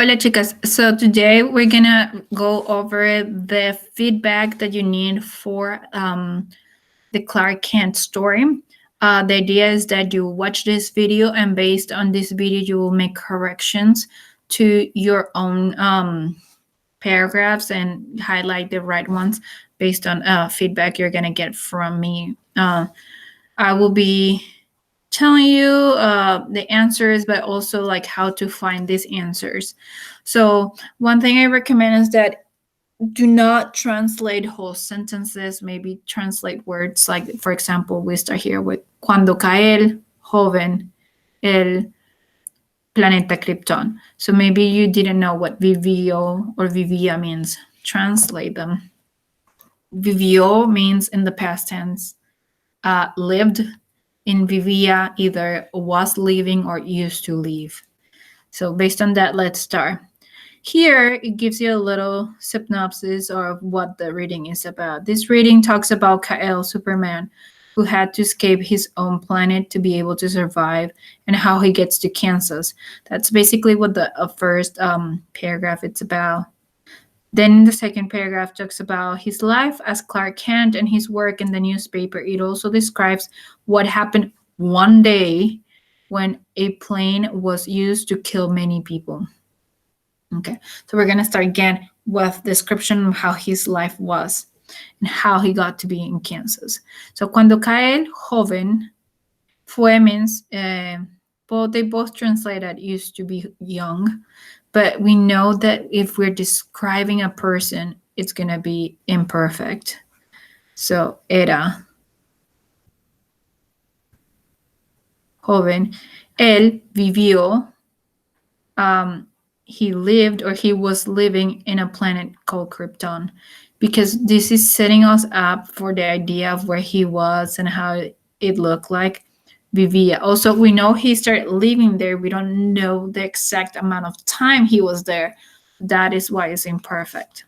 Hola chicas, so today we're gonna go over the feedback that you need for the Clark Kent story. The idea is that you watch this video and based on this video you will make corrections to your own paragraphs and highlight the right ones based on feedback you're gonna get from me. I will be telling you the answers, but also like how to find these answers. So one thing I recommend is that do not translate whole sentences. Maybe translate words like, for example, we start here with cuando Ka-El, joven, el planeta Krypton. So maybe you didn't know what vivió or vivía means. Translate them. Vivió means in the past tense, lived. In vivía, either was living or used to live. So based on that, let's start. Here, it gives you a little synopsis of what the reading is about. This reading talks about Ka-El, Superman, who had to escape his own planet to be able to survive, and how he gets to Kansas. That's basically what the first paragraph it's about. Then the second paragraph talks about his life as Clark Kent and his work in the newspaper. It also describes what happened one day when a plane was used to kill many people. Okay, so we're going to start again with description of how his life was and how he got to be in Kansas. So cuando Ka-El, joven, fue means, well, they both translated used to be young. But we know that if we're describing a person, it's going to be imperfect. So, era joven. Él vivió. He lived or he was living in a planet called Krypton. Because this is setting us up for the idea of where he was and how it looked like. Vivía. Also, we know he started living there. We don't know the exact amount of time he was there. That is why it's imperfect.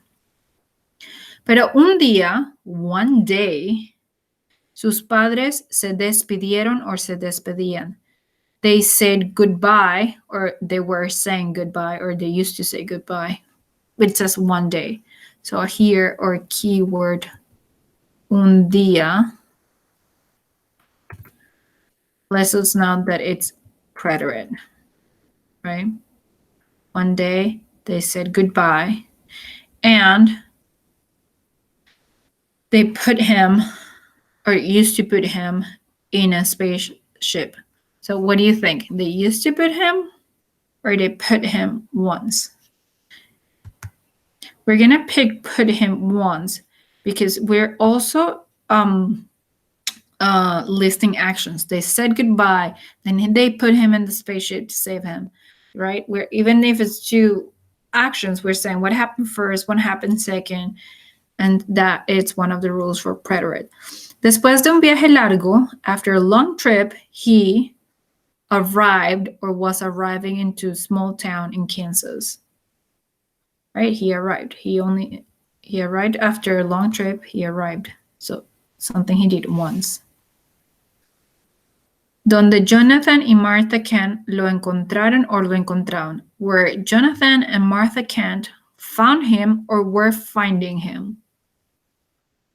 Pero un día, one day, sus padres se despidieron or se despedían. They said goodbye, or they were saying goodbye, or they used to say goodbye. It says one day. So here, our keyword, un día, lets us know that it's preterit, right? One day they said goodbye and they put him, or used to put him, in a spaceship. So what do you think? They used to put him or they put him once? We're gonna pick put him once because we're also listing actions. They said goodbye, then they put him in the spaceship to save him, right? Where even if it's two actions, we're saying what happened first, what happened second, and that it's one of the rules for preterit. Después de un viaje largo, after a long trip, he arrived or was arriving into a small town in Kansas. Right? He arrived. He arrived after a long trip. He arrived. So something he did once. Donde Jonathan y Martha Kent lo encontraron or lo encontraron. Where Jonathan and Martha Kent found him or were finding him.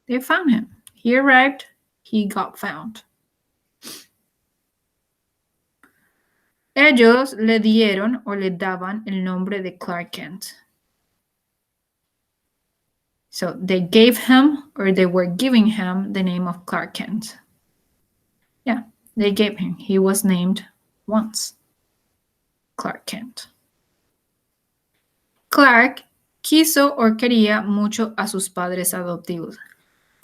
They found him. He arrived. He got found. Ellos le dieron o le daban el nombre de Clark Kent. So they gave him or they were giving him the name of Clark Kent. Yeah, they gave him. He was named once. Clark Kent. Clark quiso or quería mucho a sus padres adoptivos.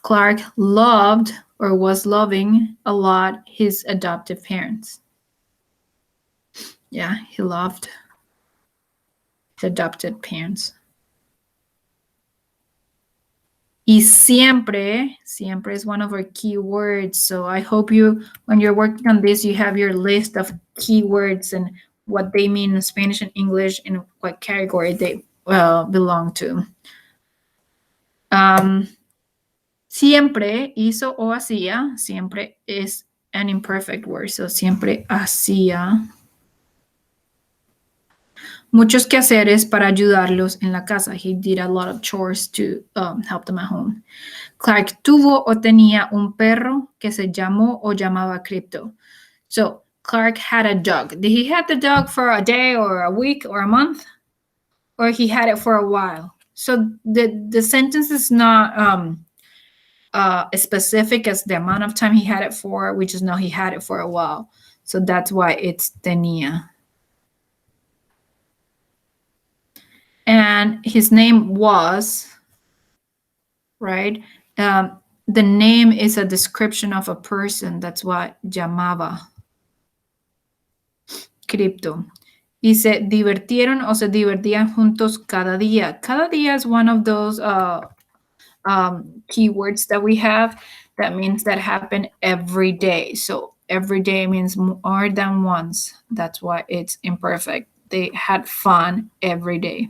Clark loved or was loving a lot his adoptive parents. Yeah, he loved his adopted parents. Y siempre is one of our keywords. So I hope you, when you're working on this, you have your list of keywords and what they mean in Spanish and English and what category they belong to. Siempre, hizo o hacía, siempre is an imperfect word. So siempre hacía. muchos quehaceres para ayudarlos en la casa. He did a lot of chores to help them at home. Clark tuvo o tenía un perro que se llamó o llamaba Crypto. So Clark had a dog. Did he have the dog for a day or a week or a month? Or he had it for a while? So the sentence is not as specific as the amount of time he had it for. We just know he had it for a while. So that's why it's tenía. And his name was, right? The name is a description of a person. That's why llamaba. Cripto. Y se divertieron o se divertían juntos cada día. Cada día is one of those keywords that we have. That means that happen every day. So every day means more than once. That's why it's imperfect. They had fun every day.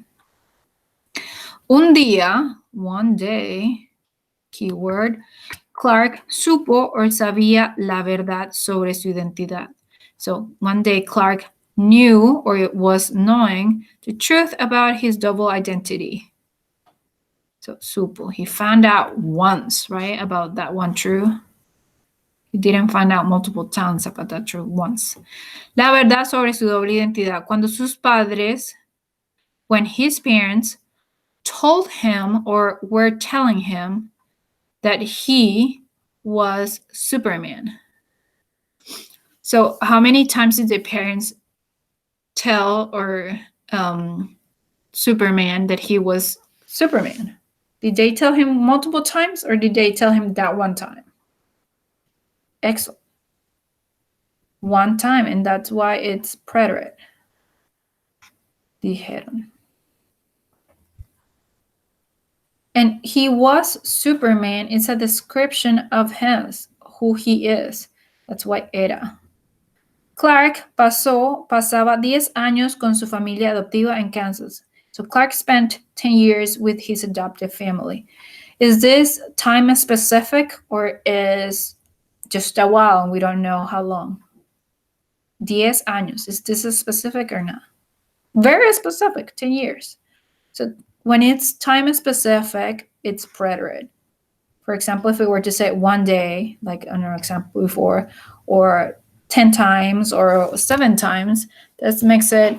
Un día, one day, keyword, Clark supo or sabía la verdad sobre su identidad. So one day Clark knew or was knowing the truth about his double identity. So supo, he found out once, right, about that one truth. He didn't find out multiple times about that truth, once. La verdad sobre su doble identidad. Cuando sus padres, when his parents told him or were telling him that he was Superman. So how many times did the parents tell or Superman that he was Superman? Did they tell him multiple times or did they tell him that one time? Excellent. One time, and that's why it's preterit. Dijeron. And he was Superman. It's a description of him, who he is. That's why era. Clark pasaba 10 años con su familia adoptiva in Kansas. So Clark spent 10 years with his adoptive family. Is this time specific or is just a while and we don't know how long? 10 años. Is this a specific or not? Very specific, 10 years. So when it's time specific, it's preterit. For example, if we were to say one day, like on our example before, or 10 times or 7 times, that makes it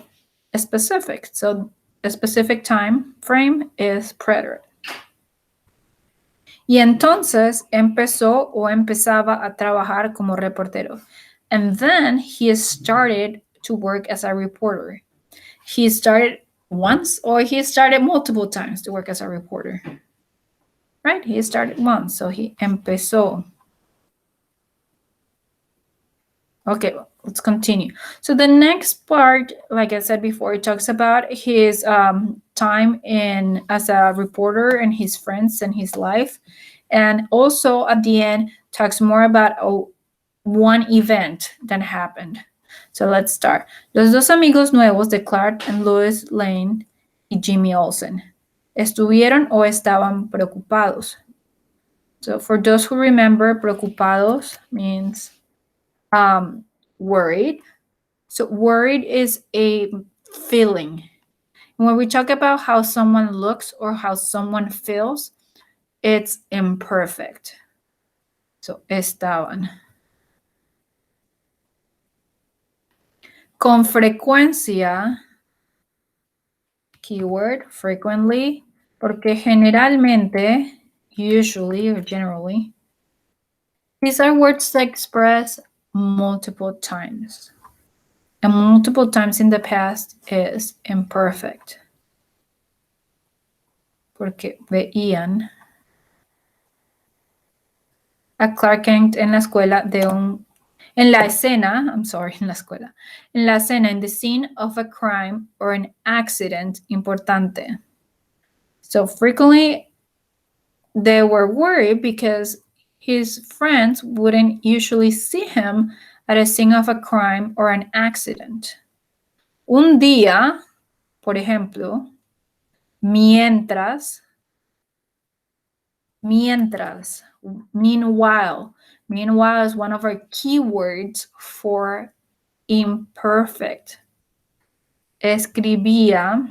a specific. So a specific time frame is preterit. Y entonces empezó o empezaba a trabajar como reportero. And then he started to work as a reporter. He started once or he started multiple times to work as a reporter. Right? He started once, so he empezó. Okay, let's continue. So the next part, like I said before, it talks about his time as a reporter and his friends and his life. And also at the end, talks more about one event that happened. So let's start. Los dos amigos nuevos de Clark and Lois Lane y Jimmy Olsen estuvieron o estaban preocupados. So for those who remember, preocupados means worried. So worried is a feeling. And when we talk about how someone looks or how someone feels, it's imperfect. So estaban. Con frecuencia, keyword, frequently, porque generalmente, usually or generally, these are words that express multiple times. And multiple times in the past is imperfect. Porque veían a Clark Kent en la escuela en la escena, in the scene of a crime or an accident importante. So frequently they were worried because his friends wouldn't usually see him at a scene of a crime or an accident. Un día, por ejemplo, mientras, meanwhile. Meanwhile is one of our keywords for imperfect. escribía,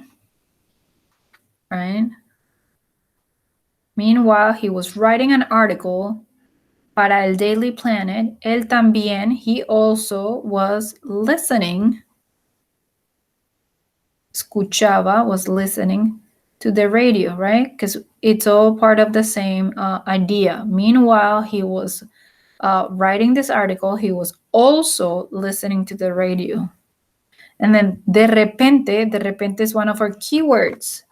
right? Meanwhile, he was writing an article para el Daily Planet. Él también, he also was listening, escuchaba, was listening to the radio, right? Because it's all part of the same idea. Meanwhile, he was writing this article, he was also listening to the radio. And then de repente is one of our keywords.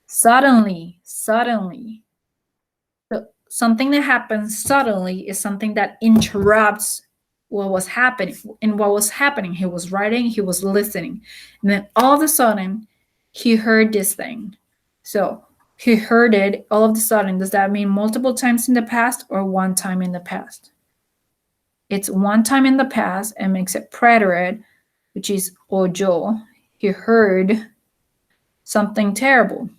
Suddenly. So something that happens suddenly is something that interrupts what was happening. And what was happening, he was writing, he was listening. And then all of a sudden, he heard this thing. So he heard it all of a sudden. Does that mean multiple times in the past or one time in the past? It's one time in the past and makes it preterit, which is oyó. He heard something terrible.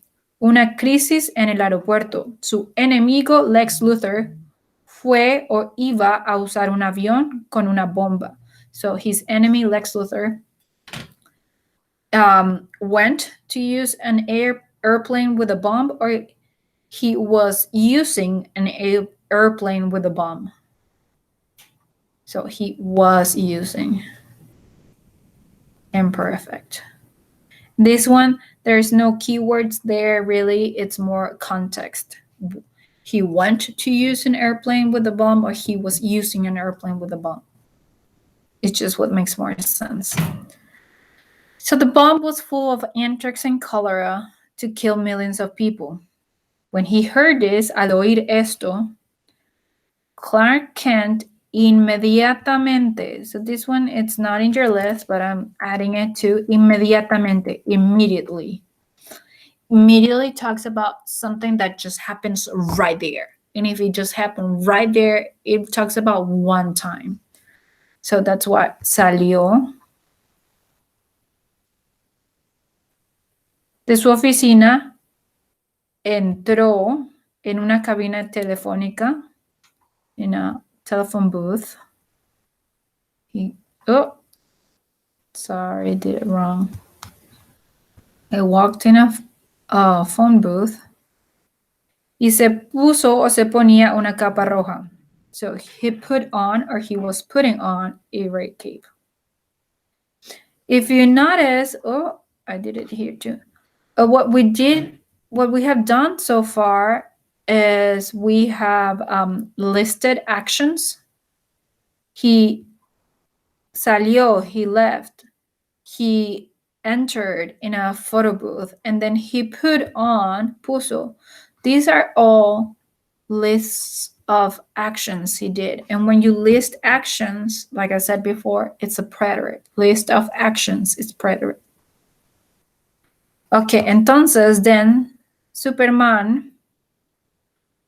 Una crisis en el aeropuerto. Su enemigo Lex Luthor fue o iba a usar un avión con una bomba. So his enemy Lex Luthor went to use an airplane with a bomb, or he was using an airplane with a bomb. So he was using. Imperfect. This one, there's no keywords there really. It's more context. He went to use an airplane with a bomb, or he was using an airplane with a bomb. It's just what makes more sense. So the bomb was full of anthrax and cholera to kill millions of people. When he heard this, al oír esto, Clark Kent inmediatamente. So this one, it's not in your list, but I'm adding it to inmediatamente, immediately. Immediately talks about something that just happens right there. And if it just happened right there, it talks about one time. So that's what salió de su oficina, entró en una cabina telefónica, in a telephone booth. Sorry, did it wrong. I walked in a phone booth. Y se puso o se ponía una capa roja. So he put on, or he was putting on, a red cape. If you notice, I did it here too. What we have done so far is we have listed actions. He salió, he left, he entered in a photo booth, and then he put on, puso. These are all lists of actions he did. And when you list actions, like I said before, it's a preterit. List of actions is preterit. Okay, entonces then Superman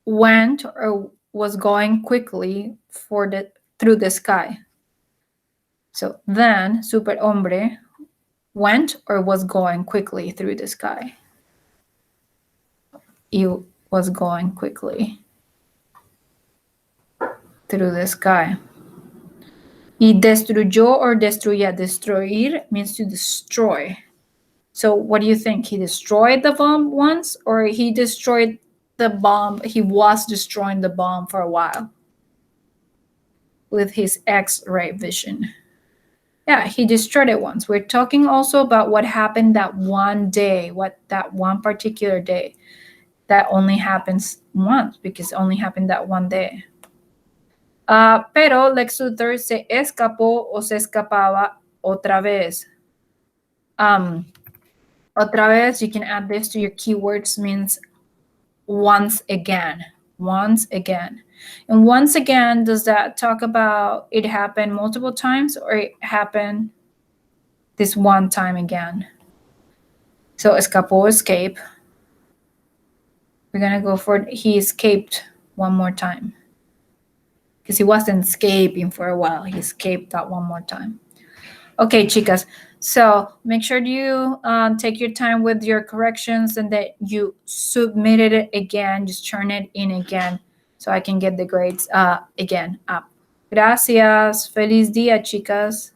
went or was going quickly through the sky. So then Superhombre went or was going quickly through the sky. He was going quickly through the sky. Y destruyó or destruía. Destruir means to destroy. So what do you think? He destroyed the bomb once, or he destroyed the bomb? He was destroying the bomb for a while with his X-ray vision. Yeah, he destroyed it once. We're talking also about what happened that one day, that one particular day. That only happens once, because it only happened that one day. Pero Lex Luthor se escapó o se escapaba otra vez. Otra vez, you can add this to your keywords, means once again. Once again. And once again, does that talk about it happened multiple times, or it happened this one time again? So escapó, escape. We're going to go for he escaped one more time. Because he wasn't escaping for a while. He escaped that one more time. Okay, chicas. So make sure you take your time with your corrections and that you submitted it again. Just turn it in again so I can get the grades again up. Gracias. Feliz día, chicas.